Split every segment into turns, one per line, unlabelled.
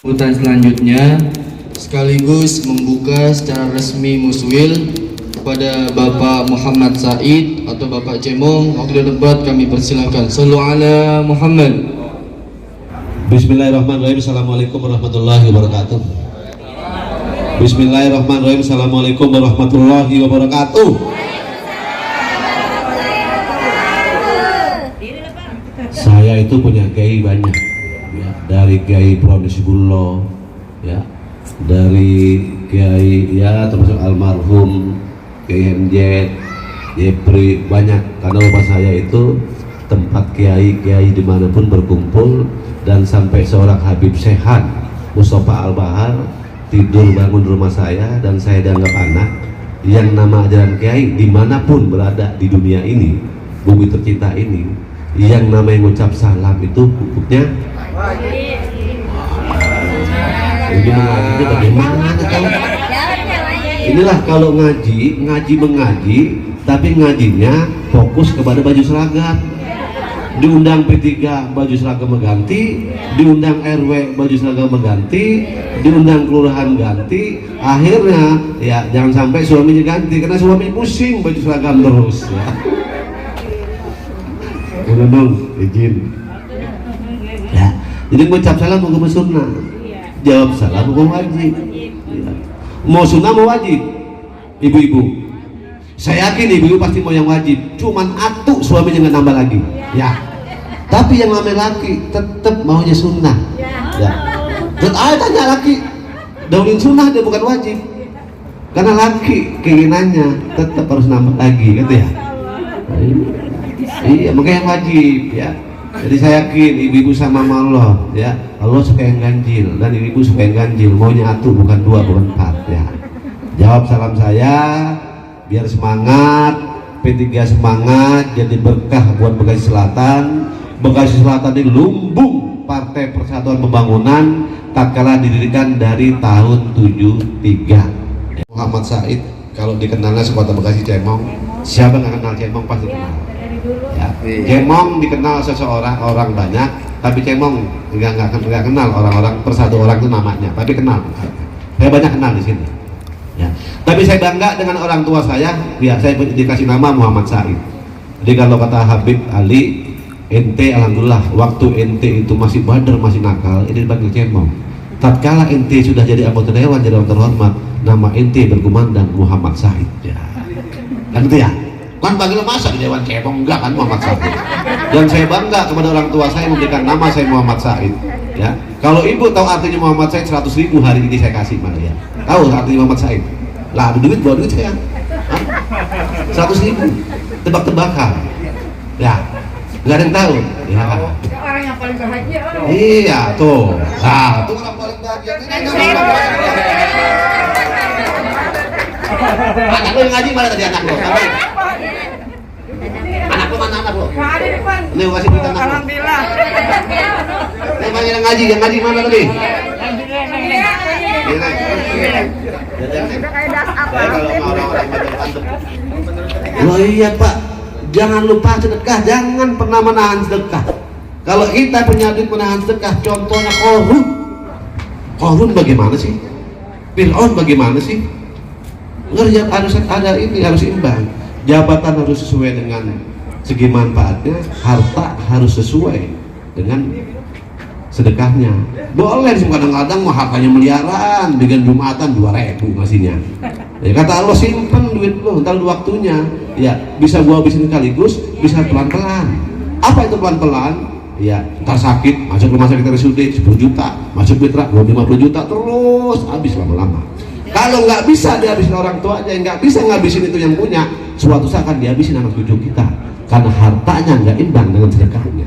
Sambutan selanjutnya sekaligus membuka secara resmi muswil kepada Bapak Muhammad Said atau Bapak Cemong. Waktu debat kami persilakan. Sallu ala Muhammad.
Bismillahirrahmanirrahim. Assalamualaikum warahmatullahi wabarakatuh. Bismillahirrahmanirrahim. Assalamualaikum warahmatullahi wabarakatuh. Saya itu punya kiai banyak, ya, dari Kiai Prodisibullah, ya, dari Kiai, ya, termasuk almarhum Kiai Hemjet, Jepri, banyak. Karena rumah saya itu tempat kiai-kiai dimanapun berkumpul, dan sampai seorang Habib Sehan Mustafa Al-Bahar tidur bangun rumah saya, dan saya dianggap anak. Yang nama ajaran kiai dimanapun berada di dunia ini, bumi tercinta ini, yang namanya mengucap salam itu hukumnya ini mengajinya bagaimana tahu? Inilah kalau ngaji mengaji, tapi ngajinya fokus kepada baju seragam. Diundang P3 baju seragam mengganti, diundang RW baju seragam mengganti, diundang kelurahan ganti, akhirnya ya jangan sampai suaminya ganti karena suami pusing baju seragam terus, ya. Dong, izin. Ya, jadi mengucap salam hukum sunnah, jawab salam hukum wajib. Ya. Mau sunnah mau wajib, ibu-ibu. Saya yakin ibu-ibu pasti mau yang wajib. Cuman atuk suaminya nggak nambah lagi. Ya. Tapi yang namanya laki tetap maunya sunnah. Ya. Dan tanya laki, daulin sunnah dia bukan wajib. Karena laki keinginannya tetap harus nambah lagi, gitu ya. Iya, makanya yang wajib, ya. Jadi saya yakin ibu-ibu sama Allah, ya. Allah suka yang ganjil dan ibu-ibu suka yang ganjil, maunya atuh bukan dua, bukan empat, ya. Jawab salam saya, biar semangat, P3 semangat, jadi berkah buat Bekasi Selatan. Bekasi Selatan ini lumbung Partai Persatuan Pembangunan tatkala didirikan dari tahun 73. Muhammad Said, kalau dikenalnya sekota Bekasi Cemong, siapa nggak kenal Cemong pasti kenal. Ya. Cemong dikenal seseorang orang banyak, tapi Cemong nggak kenal orang-orang per satu orang itu namanya, tapi kenal. Saya banyak kenal di sini. Ya. Tapi saya bangga dengan orang tua saya, ya saya dikasih nama Muhammad Said. Jadi kalau kata Habib Ali, ente alhamdulillah waktu ente itu masih bader, masih nakal, ini dipanggil Cemong. Tatkala ente sudah jadi anggota dewan, jadi orang terhormat, nama ente berkumandang Muhammad Said. Ya. Kan itu ya? Kan panggil masa di dewan Cemong, enggak kan Muhammad Said. Dan saya bangga kepada orang tua saya memberikan nama saya Muhammad Said. Ya, kalau ibu tahu artinya Muhammad Said, 100.000 hari ini saya kasih malah, ya. Tahu artinya Muhammad Said? Lah ada duit, bawa duit saya. 100.000, tebak-tebakan. Ya, nggak ada yang tahu. Ya.
Orang yang paling bahagia.
Iya tuh. Nah, tuh orang paling bahagia. Anak lu ngaji mana tadi anak lu? Anak lu mana anak lu?
Nggak ada di depan.
Ini kasih berita anak lu.
Alhamdulillah.
Ini panggil yang ngaji mana tadi?
Udah kayak das apa?
Oh iya Pak, jangan lupa sedekah, jangan pernah menahan sedekah. Kalau kita punya duit menahan sedekah, contohnya Korun. Korun bagaimana sih? Fir'aun bagaimana sih? Harus ada ini, harus imbang. Jabatan harus sesuai dengan segi manfaatnya, harta harus sesuai dengan sedekahnya. Boleh sih kadang-kadang mau hartanya miliaran, dengan Jumatan 2.000 ngasihnya. Ya, kata Allah simpen duit lo, ntar waktunya. Ya bisa gua habisin sekaligus, bisa pelan-pelan. Apa itu pelan-pelan? Ya ntar sakit, masuk rumah sakit RSUD 10 juta, masuk mitra 50 juta, terus habis lama-lama. Kalau nggak bisa dihabisin orang tua aja, nggak bisa ngabisin itu yang punya, suatu saat akan dihabisin anak cucu kita, karena hartanya nggak imbang dengan sedekahnya.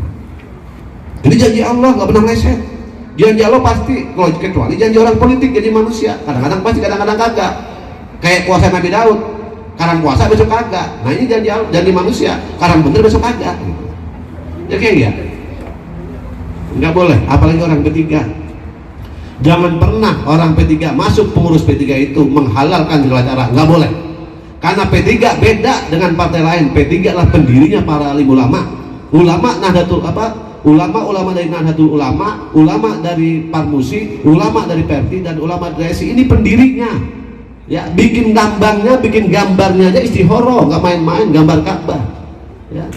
Jadi janji Allah nggak pernah meleset. Janji Allah pasti, kalau kecuali janji orang politik jadi manusia, kadang-kadang pasti, kadang-kadang kagak. Kayak puasa Nabi Daud, sekarang puasa besok kagak. Nah ini janji Allah, janji manusia, sekarang bener besok kagak. Ya kayak ya, nggak boleh, apalagi orang P3. Jangan pernah orang P3 masuk pengurus P3 itu menghalalkan segala cara, nggak boleh. Karena P3 beda dengan partai lain. P3 adalah pendirinya para alim ulama. Ulama Nahdlatul ulama-ulama dari Nahdlatul Ulama, ulama dari Parmusi, ulama dari Perti, dan ulama dari SI ini pendirinya. Ya, bikin gambarnya aja istihoro, nggak main-main gambar Ka'bah. Ya.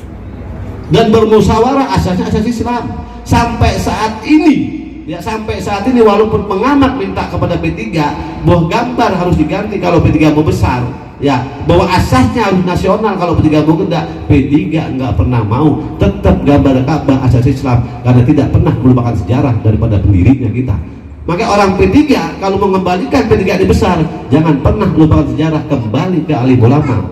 Dan bermusyawarah asasnya asas Islam. Sampai saat ini walaupun pengamat minta kepada P3 bahwa gambar harus diganti kalau P3 mau besar, ya, bahwa asasnya harus nasional kalau P3 mau gede, P3 nggak pernah mau, tetap gambar Ka'bah asas Islam karena tidak pernah melupakan sejarah daripada pendirinya kita. Maka orang P3 kalau mengembalikan P3 ini besar, jangan pernah lupakan sejarah, kembali ke alim ulama.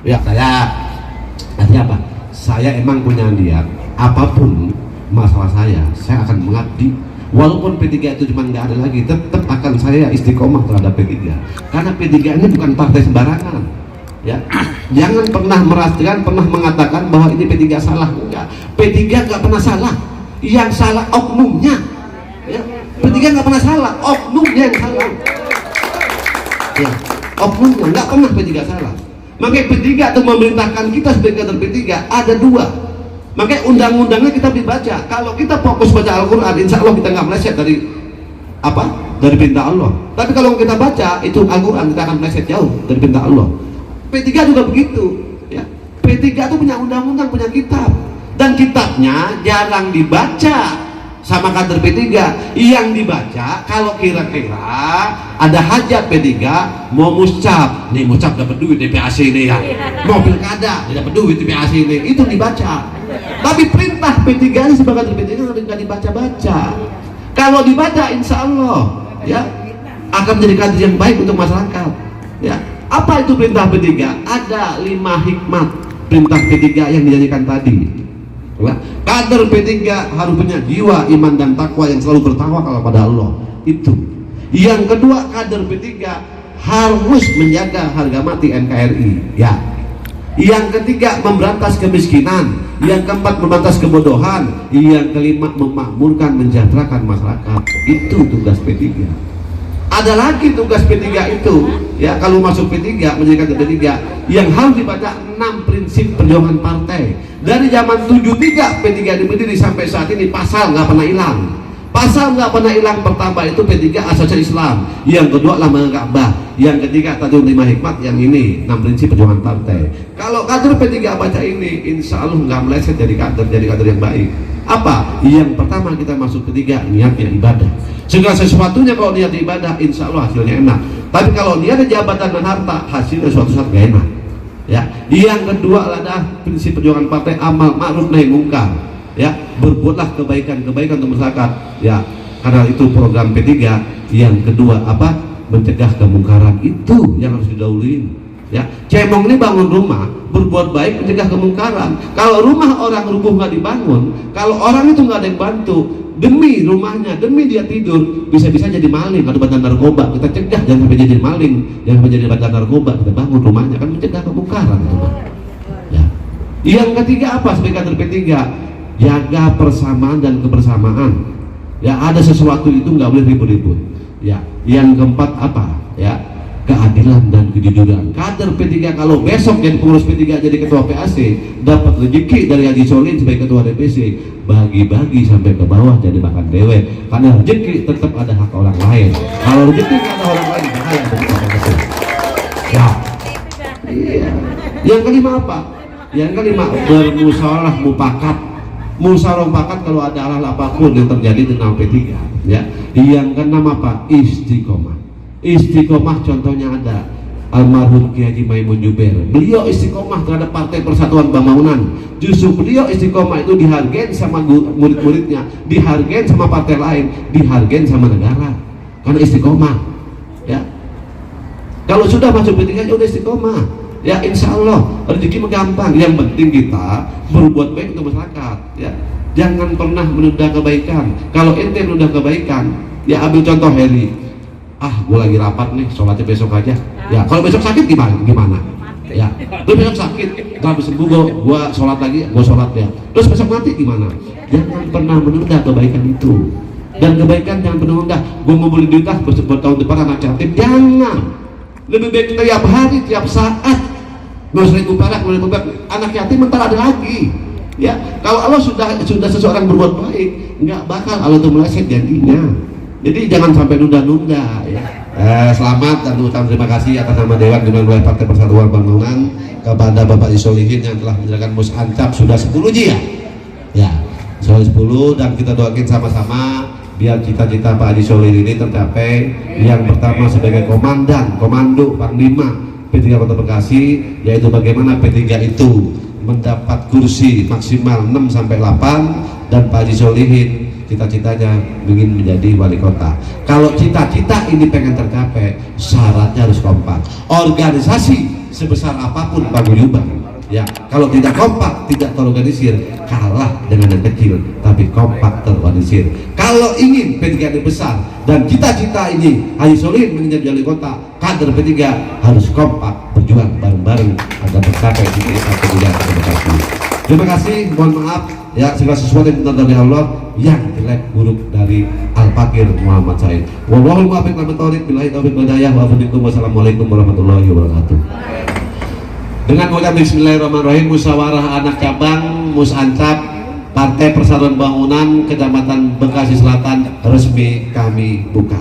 Ya, artinya apa? Saya emang punya niat, apapun masalah saya akan mengabdi. Walaupun P3 itu cuma nggak ada lagi, tetap akan saya istiqomah terhadap P3. Karena P3 ini bukan partai sembarangan. Ya, jangan pernah pernah mengatakan bahwa ini P3 salah. Enggak, P3 nggak pernah salah. Yang salah oknumnya. Ya, P3 nggak pernah salah, oknumnya yang salah. Ya, oknumnya nggak pernah P3 salah. Makanya P3 itu memerintahkan kita sebagai kader P3 ada dua. Makanya undang-undangnya kita dibaca. Kalau kita fokus baca Al-Quran, insya Allah kita nggak meleset dari dari perintah Allah. Tapi kalau kita baca itu Al-Quran, kita akan meleset jauh dari perintah Allah. P3 juga begitu. Ya. P3 itu punya undang-undang, punya kitab, dan kitabnya jarang dibaca sama kader P3. Yang dibaca kalau kira-kira ada hajat P3 mau muscap, nih muscap dapat duit DPAC ini ya, mau pilkada dapat duit DPAC ini, itu dibaca. Tapi perintah P3 ini sebagai kader P3 nggak dibaca-baca. Kalau dibaca insya Allah ya akan menjadi kader yang baik untuk masyarakat. Ya, apa itu perintah P3? Ada 5 hikmat perintah P3 yang dinyanyikan tadi. Kader P3 harus punya jiwa iman dan takwa yang selalu bertawakal kepada Allah. Itu. Yang kedua, kader P3 harus menjaga harga mati NKRI. Ya. Yang ketiga, memberantas kemiskinan. Yang keempat, memberantas kebodohan. Yang kelima, memakmurkan, mensejahterakan masyarakat. Itu tugas P3. Ada lagi tugas P3 itu, ya, kalau masuk P3 menjadi kader P3 yang harus dibaca 6 prinsip perjuangan partai. Dari zaman 73 P3 dipilih sampai saat ini pasal nggak pernah hilang. Pasal nggak pernah hilang. Pertama itu P3 asas Islam, yang kedua lambang Ka'bah, yang ketiga tadi 5 hikmat, yang ini 6 prinsip perjuangan partai. Kalau kader P3 baca ini, insya Allah nggak meleset jadi kader yang baik. Apa? Yang pertama, kita masuk P3 niatnya ibadah. Segala sesuatunya kalau niat ibadah, insya Allah hasilnya enak. Tapi kalau niatnya jabatan dan harta, hasilnya suatu saat gak enak. Ya. Yang kedua adalah prinsip perjuangan partai, amal ma'ruf nahi mungkar. Ya, berbuatlah kebaikan untuk masyarakat. Ya, karena itu program P3. Yang kedua apa? Mencegah kemungkaran. Itu yang harus didahuluin. Ya, Cemong ini bangun rumah, berbuat baik, mencegah kemungkaran. Kalau rumah orang rubuh nggak dibangun, kalau orang itu nggak ada yang bantu, demi rumahnya, demi dia tidur, bisa-bisa jadi maling atau bandar narkoba. Kita cegah jangan sampai jadi maling, jangan sampai jadi bandar narkoba. Kita bangun rumahnya, kan mencegah kemungkaran itu, Pak. Ya. Yang ketiga apa sebagai kader P3? Jaga persamaan dan kebersamaan. Ya, ada sesuatu itu nggak boleh ribut-ribut. Ya. Yang keempat apa? Ya, keadilan dan kejujuran. Kader P3 kalau besok jadi pengurus P3, jadi ketua PAC, dapat rezeki dari Haji Solin sebagai ketua DPC, bagi-bagi sampai ke bawah jadi makan dewek. Karena rezeki tetap ada hak orang lain. Kalau rezeki nggak ada orang lain, bahaya bagi PAC. Ya. Iya. Yang kelima apa? Yang kelima, bermusyawarah mufakat. Musyawarah mufakat kalau ada hal apapun yang terjadi dengan P3. Ya. Yang keenam apa? Istiqomah. Istiqomah contohnya ada almarhum Kiai Haji Maimun Juber. Beliau istiqomah terhadap Partai Persatuan Pembangunan. Justru beliau istiqomah itu dihargain sama murid-muridnya, dihargain sama partai lain, dihargain sama negara. Karena istiqomah. Ya. Kalau sudah masuk P3 udah istiqomah. Ya, insya Allah rezeki gampang. Yang penting kita berbuat baik untuk masyarakat. Ya. Jangan pernah menunda kebaikan. Kalau ente menunda kebaikan, ya ambil contoh Heri. Gue lagi rapat nih, sholatnya besok aja. Ya, kalau besok sakit gimana? Ya, terus besok sakit, habis sembuh gue sholat lagi, gue sholat ya. Terus besok mati gimana? Jangan pernah menunda kebaikan itu. Dan kebaikan jangan pernah menunda. Gue mau beli duit buat tahun depan anak yatim, jangan. Lebih baik tiap hari, tiap saat. 100.000 perak, anak yatim bentar ada lagi. Ya, kalau Allah sudah seseorang berbuat baik, nggak bakal Allah itu meleset janjinya. Jadi jangan sampai nunda-nunda ya. Selamat dan ucapkan terima kasih atas nama Dewan Pimpinan Wilayah Partai Persatuan Pembangunan kepada Bapak Isolihin yang telah menyerahkan mus ancap sudah 10 ji ya. Ya, sudah 10 dan kita doakan sama-sama biar cita-cita Pak Haji Solihin ini tercapai. Yang pertama sebagai komandan, komando, panglima P3 Kota Bekasi, yaitu bagaimana P3 itu mendapat kursi maksimal 6 sampai 8 dan Pak Haji Solihin cita-citanya ingin menjadi wali kota. Kalau cita-cita ini pengen tercapai, syaratnya harus kompak. Organisasi sebesar apapun paguyuban. Ya, kalau tidak kompak, tidak terorganisir, kalah dengan yang kecil, tapi kompak terorganisir. Kalau ingin P3 ini besar dan cita-cita ini Haji Solihin menjadi wali kota, kader P3 harus kompak berjuang bareng-bareng agar tercapai cita-cita P3 Bekasi. Terima kasih, mohon maaf ya segala sesuatu yang benar dari Allah, yang jelek buruk dari Al-Fakir Muhammad Said. Wallahul muwaffiq ila thoriq, billahi taufiq wal hidayah, wa wassalamualaikum warahmatullahi wabarakatuh. Dengan mengucapkan bismillahirrahmanirrahim, musyawarah anak cabang Musancap Partai Persatuan Bangunan Kecamatan Bekasi Selatan resmi kami buka.